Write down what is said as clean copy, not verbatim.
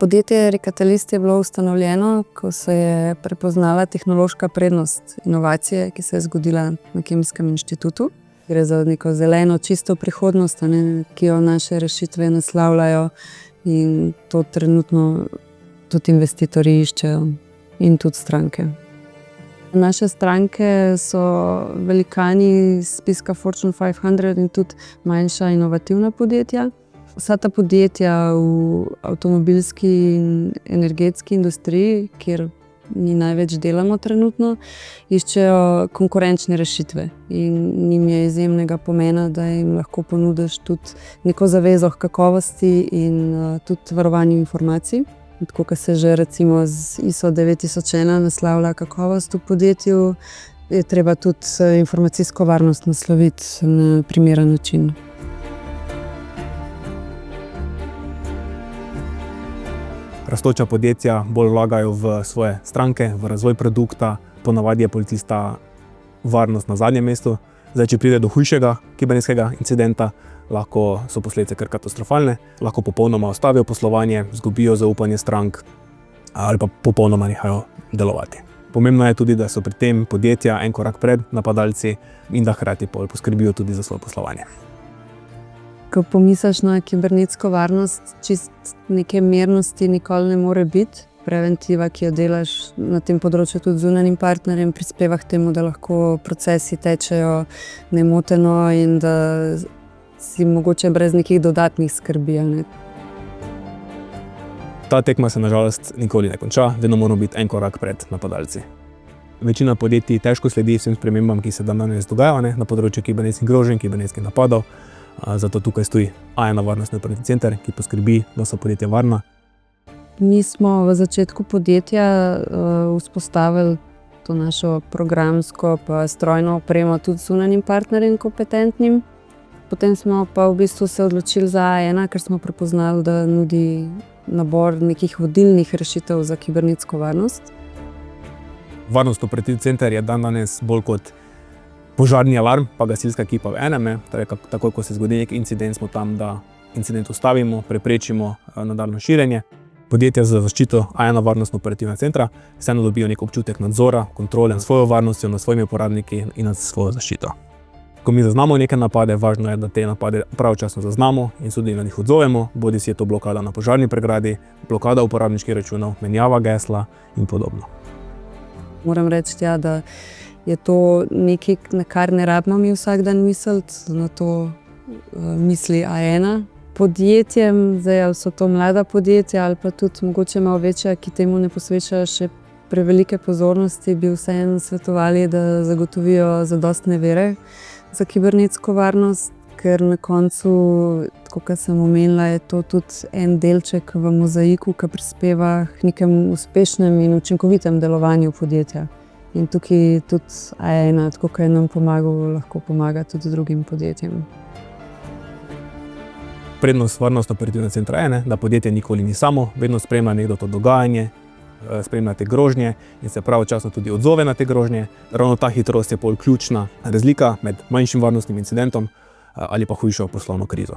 Podjetje Recatalist je bilo ustanovljeno, ko se je prepoznala tehnološka prednost inovacije, ki se je zgodila na Kemijskem inštitutu. Gre za neko zeleno, čisto prihodnost, ki jo naše rešitve naslavljajo, in to trenutno tudi investitorji iščejo in tudi stranke. Naše stranke so velikani iz spiska Fortune 500 in tudi manjša inovativna podjetja. Vsa ta podjetja v avtomobilski in energetski industriji, kjer mi največ delamo trenutno, iščejo konkurenčne rešitve in njim je izjemnega pomena, da jim lahko ponudiš tudi neko zavezo h kakovosti in tudi varovanju informacij. Tako kot se že recimo z ISO 9001 naslavlja kakovost v podjetju, je treba tudi informacijsko varnost nasloviti na primeren način. Rastoča podjetja bolj vlagajo v svoje stranke, v razvoj produkta, ponavadi je policista varnost na zadnjem mestu. Zdaj, če pride do hujšega kibernetskega incidenta, lahko so posledice kar katastrofalne, lahko popolnoma ustavijo poslovanje, izgubijo zaupanje strank ali pa popolnoma nehajo delovati. Pomembno je tudi, da so pri tem podjetja en korak pred napadalci in da hkrati poskrbijo tudi za svoje poslovanje. Ko pomisliš na kibernetsko varnost, čist neke mernosti nikoli ne more biti. Preventiva, ki jo delaš na tem področju tudi z zunanjim partnerjem, prispeva k temu, da lahko procesi tečejo nemoteno in da si mogoče brez nekih dodatnih skrbi. Ta tekma se nažalost nikoli ne konča, vedno moramo biti en korak pred napadalci. Večina podjetij težko sledi vsem spremembam, ki se danes dogajajo na področju kibernetskih groženj, kibernetskih napadov. Zato tukaj stoji A1 varnostni operativni center, ki poskrbi, da so podjetja varna. Mi smo v začetku podjetja vzpostavili to našo programsko pa strojno opremo tudi z zunanjim partnerjem kompetentnim. Potem smo pa v bistvu se odločili za A1, ker smo prepoznali, da nudi nabor nekih vodilnih rešitev za kibernetsko varnost. Varnostni operativni center je danes bolj kot požarni alarm, pa gasilska ekipa v enem. Takoj, ko se zgodi nek incident, smo tam, da incident ustavimo, preprečimo nadaljnje širjenje. Podjetja za zaščito A1 varnostno operativnega centra vseeno dobijo nek občutek nadzora, kontrole nad svojo varnostjo, nad svojimi uporabniki in nad svojo zaščito. Ko mi zaznamo neke napade, važno je, da te napade pravočasno zaznamo in tudi na njih odzovemo, bodisi je to blokada na požarni pregradi, blokada uporabniških računov, menjava gesla in podobno. Moram reči, da je to nekaj, na kar ne rabimo mi vsak dan misliti, na to misli A1. Podjetjem, zdaj ali so to mlada podjetja ali pa tudi mogoče malo večja, ki temu ne posvečajo še prevelike pozornosti, bi vseeno svetovali, da zagotovijo zadostne vire za kibernetsko varnost, ker na koncu, tako kot sem omenila, je to tudi en delček v mozaiku, ki prispeva k nekemu uspešnem in učinkovitem delovanju podjetja. In tukaj tudi A1, tako kot je nam pomagal, lahko pomaga tudi drugim podjetjem. Prednost varnostno operativnega centra je, da podjetje nikoli ni samo, vedno spremlja nekdo to dogajanje, spremlja te grožnje in se pravočasno tudi odzove na te grožnje. Ravno ta hitrost je ključna razlika med manjšim varnostnim incidentom ali pa hujšo poslovno krizo.